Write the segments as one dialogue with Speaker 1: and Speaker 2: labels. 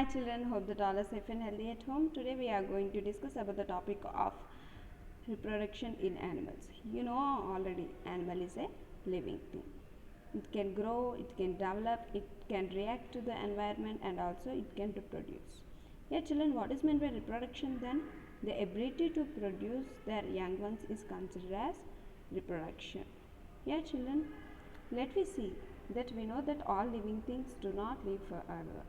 Speaker 1: Hi children, hope that all are safe and healthy at home. Today we are going to discuss about the topic of reproduction in animals. You know already animal is a living thing. It can grow, it can develop, it can react to the environment and also it can reproduce. Yeah children, what is meant by reproduction then? The ability to produce their young ones is considered as reproduction. Yeah children, let me see that we know that all living things do not live forever.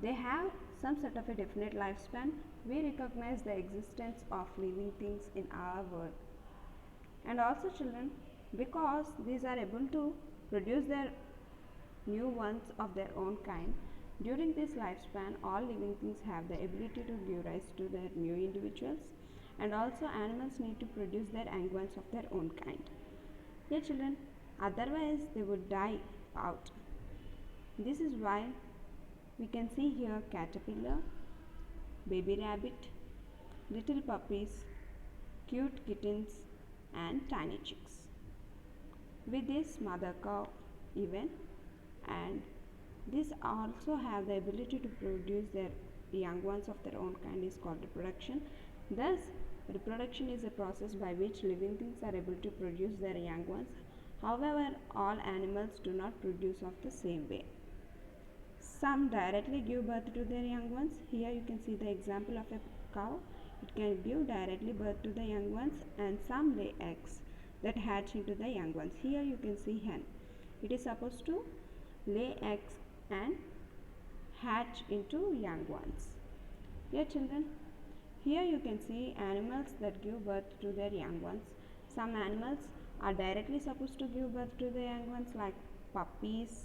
Speaker 1: They have some sort of a definite lifespan. We recognize the existence of living things in our world. And also children, because these are able to produce their new ones of their own kind, during this lifespan all living things have the ability to give rise to their new individuals, and also animals need to produce their young ones of their own kind. Yeah children, otherwise they would die out. This is why we can see here caterpillar, baby rabbit, little puppies, cute kittens and tiny chicks. With this mother cow even, and these also have the ability to produce their young ones of their own kind is called reproduction. Thus, reproduction is a process by which living things are able to produce their young ones. However, all animals do not produce of the same way. Some directly give birth to their young ones. Here you can see the example of a cow. It can give directly birth to the young ones, and some lay eggs that hatch into the young ones. Here you can see hen. It is supposed to lay eggs and hatch into young ones. Here children, here you can see animals that give birth to their young ones. Some animals are directly supposed to give birth to the young ones like puppies,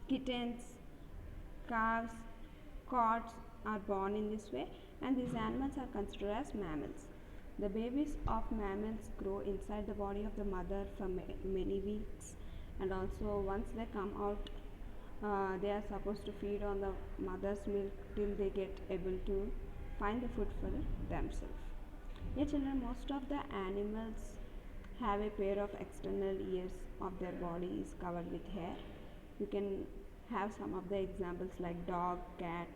Speaker 1: kittens, calves, cots are born in this way, and these animals are considered as mammals. The babies of mammals grow inside the body of the mother for many weeks, and also once they come out, they are supposed to feed on the mother's milk till they get able to find the food for themselves. Yeah children, most of the animals have a pair of external ears of their body is covered with hair. You can have some of the examples like dog, cat,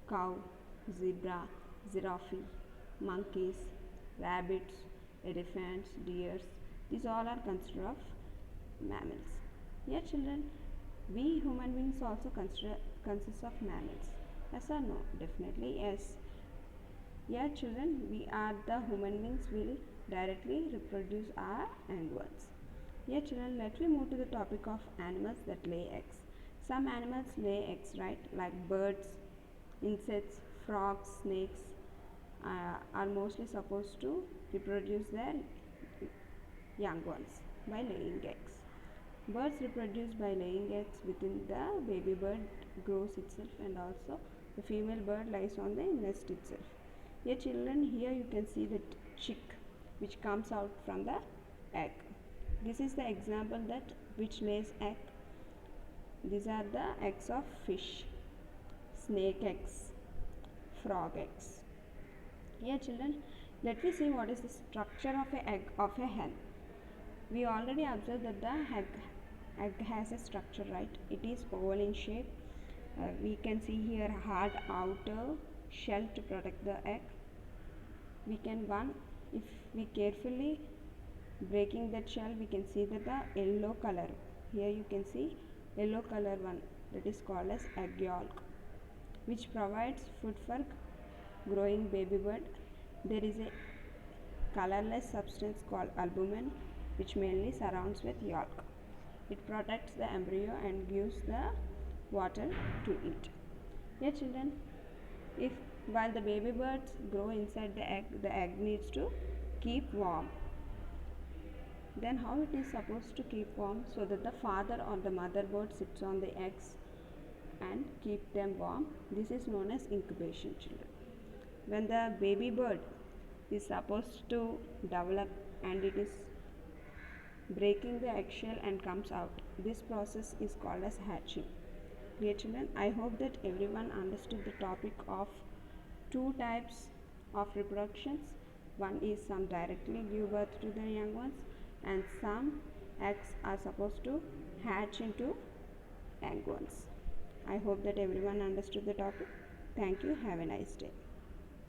Speaker 1: cow, zebra, giraffe, monkeys, rabbits, elephants, deers. These all are considered of mammals. Yeah children, we human beings also consist of mammals. Yes or no? Definitely yes. Yeah children, we are the human beings will directly reproduce our young ones. Yeah children, let me move to the topic of animals that lay eggs. Some animals lay eggs, right? Like birds, insects, frogs, snakes are mostly supposed to reproduce their young ones by laying eggs. Birds reproduce by laying eggs within the baby bird grows itself, and also the female bird lies on the nest itself. Here children, here you can see the chick which comes out from the egg. This is the example that which lays egg. These are the eggs of fish, snake eggs, frog eggs. Here children, let me see what is the structure of an egg of a hen. We already observed that the egg has a structure, right? It is oval in shape. We can see here hard outer shell to protect the egg. We can if we carefully breaking that shell, we can see that the yellow color. Here you can see yellow color one, that is called as egg yolk, which provides food for growing baby bird. There is a colorless substance called albumin which mainly surrounds with yolk. It protects the embryo and gives the water to eat. Yeah children, if while the baby birds grow inside the egg needs to keep warm. Then how it is supposed to keep warm? So that the father or the mother bird sits on the eggs and keep them warm. This is known as incubation children. When the baby bird is supposed to develop and it is breaking the eggshell and comes out, this process is called as hatching. Dear children, I hope that everyone understood the topic of two types of reproductions. One is some directly give birth to their young ones, and some eggs are supposed to hatch into young ones. I hope that everyone understood the topic. Thank you. Have a nice day.